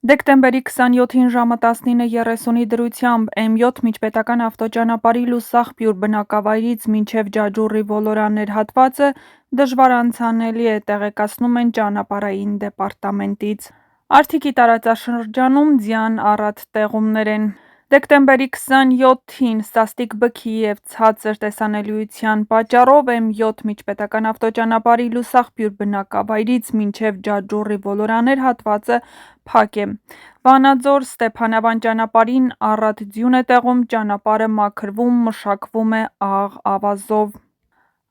Դեկտեմբերի 27-ին ժամը 19:30-ի դրությամբ M7 միջպետական ավտոճանապարհի լուսաղբյուր բնակավայրից մինչև Ջաջուրի ոլորաններ հատվածը դժվար անցանելի է, տեղեկացնում են ճանապարհային դեպարտամենտից։ Արթիկի տարածաշրջանում ձյան առատ տեղումներ են։ Դեկտեմբերի 27-ին սաստիկ բքի և ցածր տեսանելիության պատճառով M7 միջպետական ավտոճանապարհի լուսաղբյուր բնակավայրից մինչև Ջաջուրի ոլորաններ հատվածը փակ է։ Վանաձոր Ստեփանավան ճանապարհին առատ ձյուն է տեղում, ճանապարհը մաքրվում, մշակվում է աղ ավազով։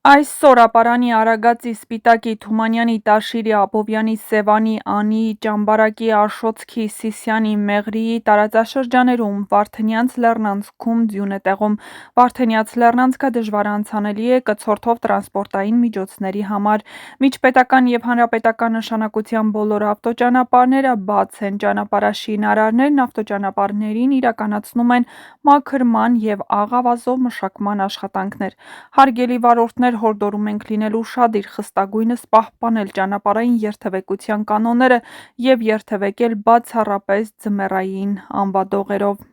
Այսօր Ապարանի, Արագածի, Սպիտակի, Թումանյանի, Տաշիրի, Աբովյանի, Սևանի, Անիի, Ճամբարակի, Աշոտցքի, Սիսիանի, Մեղրիի տարածաշրջաներում Վարդենյանց լեռնանցքում ձյուն է տեղում։ Վարդենյանց լեռնանցքը դժվար անցանելի է կցորդով տրանսպորտային միջոցների համար։ Միջպետական և հանրապետական նշանակության բոլոր ավտոճանապարհները բաց են։ Ճանապարհաշինարարներն ավտոճանապարհներին իրականացնում են մաքրման և աղ ավազով մշակման աշխատանքներ։ Հարգելի վարորդներ, հորդորում ենք լինել ուշադիր, խստագույնս պահպանել ճանապարհային երթևեկության կանոնները և երթևեկել բացառապես ձմեռային անվադողերով։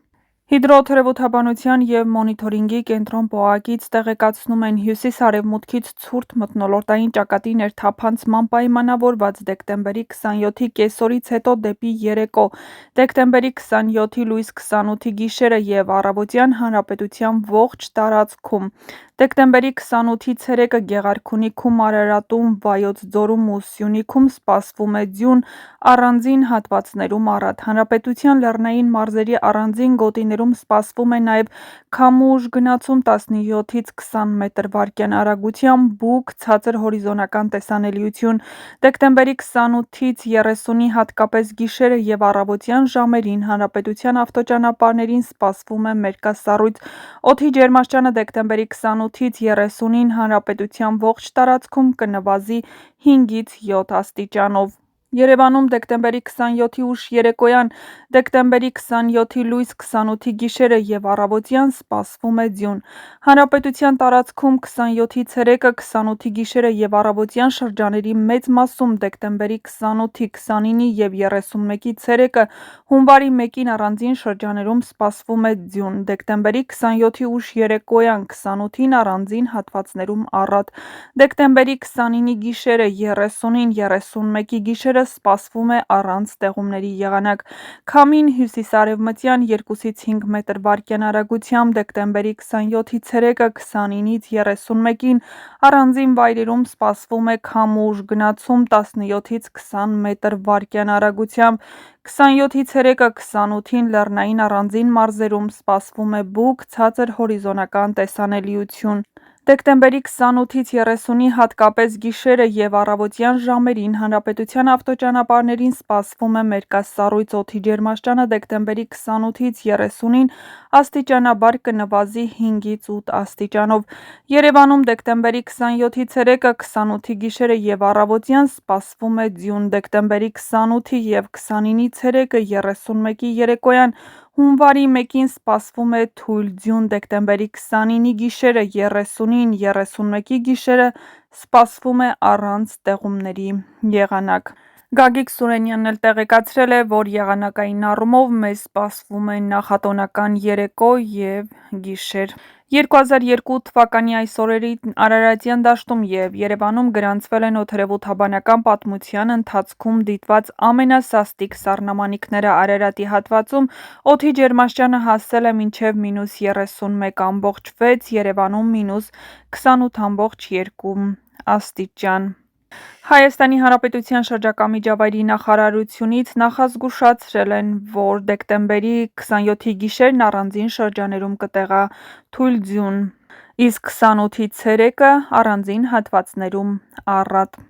Հիդրոթերապևտաբանության և մոնիտորինգի կենտրոն ՊՕԱԿ-ից տեղեկացնում են հյուսիս-արևմուտքից ցուրտ մթնոլորտային ճակատի ներթափանցման պայմանավորված դեկտեմբերի 27-ի կեսօրից հետո դեպի երեկո, դեկտեմբերի 27-ի լույս 28-ի գիշերը և առավոտյան հանրապետության ողջ տարածքում, դեկտեմբերի 28-ի ցերեկը Գեղարքունիքում, Արարատում, Վայոց ձորում ու Սյունիքում սպասվում է ձյուն, առանձին հատվածներում առատ։ Հանրապետության լեռնային մարզերի առանձին գոտիներում սպասվում է նաև քամու ուժ գնացում 17-ից 20 մետր/վայրկյան արագությամբ, բուք, ցածր հորիզոնական տեսանելիություն։ Դեկտեմբերի 28-ից 30-ի հատկապես գիշերը և առավոտյան ժամերին հանրապետության ավտոճանապարհներին սպասվում է մերկասառույց։ Օդի ջերմաստիճանը դեկտեմբերի 28-ից 30-ին հանրապետության ողջ տարածքում կնվազի 5-ից 7 աստիճանով։ Երևանում դեկտեմբերի 27-ի ուշ երեկոյան, դեկտեմբերի 27-ի լույս 28-ի գիշերը և առավոտյան սպասվում է ձյուն։ Հանրապետության տարածքում 27-ի ցերեկը, 28-ի գիշերը և առավոտյան շրջաների մեծ մասում, դեկտեմբերի 28-ի, 29-ի և 31-ի ցերեկը, հունվարի 1-ին առանձին շրջաներում սպասվում է ձյուն։ Դեկտեմբերի 27-ի ուշ երեկոյան, 28-ին առանձին հատվածներում առատ։ Դեկտեմբերի 29-ի գիշերը, 30-ին, 31-ի գիշերը սպասվում է առանց տեղումների եղանակ։ Քամին հյուսիս-արևմտյան 2-ից 5 մետր/վայրկյան արագությամբ, դեկտեմբերի 27-ի ցերեկը, 29-ից 31-ին առանձին վայրերում սպասվում է քամու ուժ գնացում 17-ից 20 մետր/վայրկյան արագությամբ։ 27-ի ցերեկը, 28-ին լեռնային առանձին մարզերում սպասվում է բուք, ցածր հորիզոնական տեսանելիություն։ Դեկտեմբերի 28-ից 30-ի հատկապես գիշերը և առավոտյան ժամերին հանրապետության ավտոճանապարհներին սպասվում է մերկասառույց։ Օդի ջերմաստիճանը դեկտեմբերի 28-ից 30-ին աստիճանաբար կնվազի 5-ից 8 աստիճանով։ Երևանում դեկտեմբերի 27-ի ցերեկը, 28-ի գիշերը և առավոտյան սպասվում է ձյուն։ Դեկտեմբերի 28-ի և 29-ի ցերեկը, 31-ի երեկոյան, հունվարի 1-ին սպասվում է թույլ ձյուն։ Դեկտեմբերի 29-ի գիշերը, 30-ին, 31-ի գիշերը սպասվում է առանց տեղումների եղանակ։ Գագիկ Սուրենյանն էլ տեղեկացրել է, որ եղանակային առումով մեզ սպասվում է նախատոնական երեկո և գիշեր։ 2002 թվականի այս օրերին Արարատյան դաշտում և Երևանում գրանցվել են օդերևութաբանական պատմության ընթացքում դիտված ամենասաստիկ սառնամանիքները։ Արարատի հատվածում օդի ջերմաստիճանը հասել է մինչև -31.6, Երևանում -28.2 աստիճան։ Հայաստանի Հանրապետության շրջակա միջավայրի նախարարությունից նախազգուշացրել են, որ դեկտեմբերի 27-ի գիշերն առանձին շրջաներում կտեղա թույլ ձյուն, իսկ 28-ի ցերեկը առանձին հատվածներում առատ։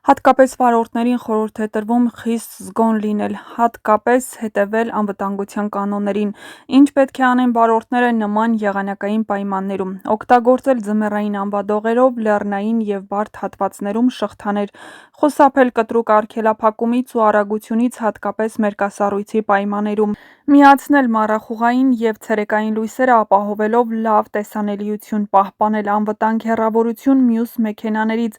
Հատկապես վարորդներին խորհուրդ է տրվում խիստ զգոն լինել, հատկապես հետևել անվտանգության կանոններին։ Ինչ պետք է անեն վարորդները նման եղանակային պայմաններում։ Օգտագործել ձմեռային անվադողերով լեռնային և բարդ հատվածներում շղթաներ, խուսափել կտրուկ արգելափակումից ու արագությունից, հատկապես մերկասառույցի պայմաններում։ Միացնել մառախուղային և ցերեկային լույսերը ապահովելով լավ տեսանելիություն, պահպանել անվտանգ հեռավորություն մյուս մեքենաներից,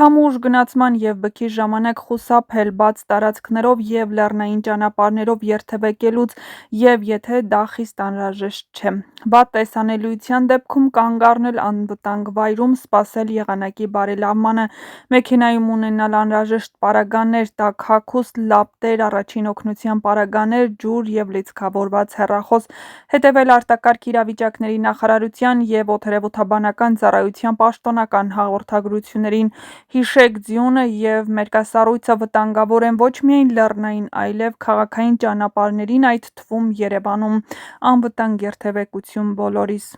քամու ուժ գնացման եւ բքի ժամանակ խուսափել բաց տարածքներով եւ լեռնային ճանապարհներով երթևեկելուց եւ եթե դա խիստ անհրաժեշտ չէ։ Վատ տեսանելիության դեպքում կանգ առնել անվտանգ վայրում, սպասել եղանակի բարելավմանը, մեքենայում ունենալ անհրաժեշտ պարագաներ, տաք հագուստ, լապտեր, առաջին օգնության պարագաներ, ջուր եւ լիցքավորված հեռախոս, հետեւել արտակարգ իրավիճակների նախարարության եւ օդերևութաբանական ծառայության պաշտոնական հաղորդագրություններին, հիշեք ձյունը եւ մերկասառույցը վտանգավոր են ոչ միայն լեռնային, այլև քաղաքային ճանապարհներին, այդ թվում Երևանում, անվտանգ երթևեկություն բոլորիս։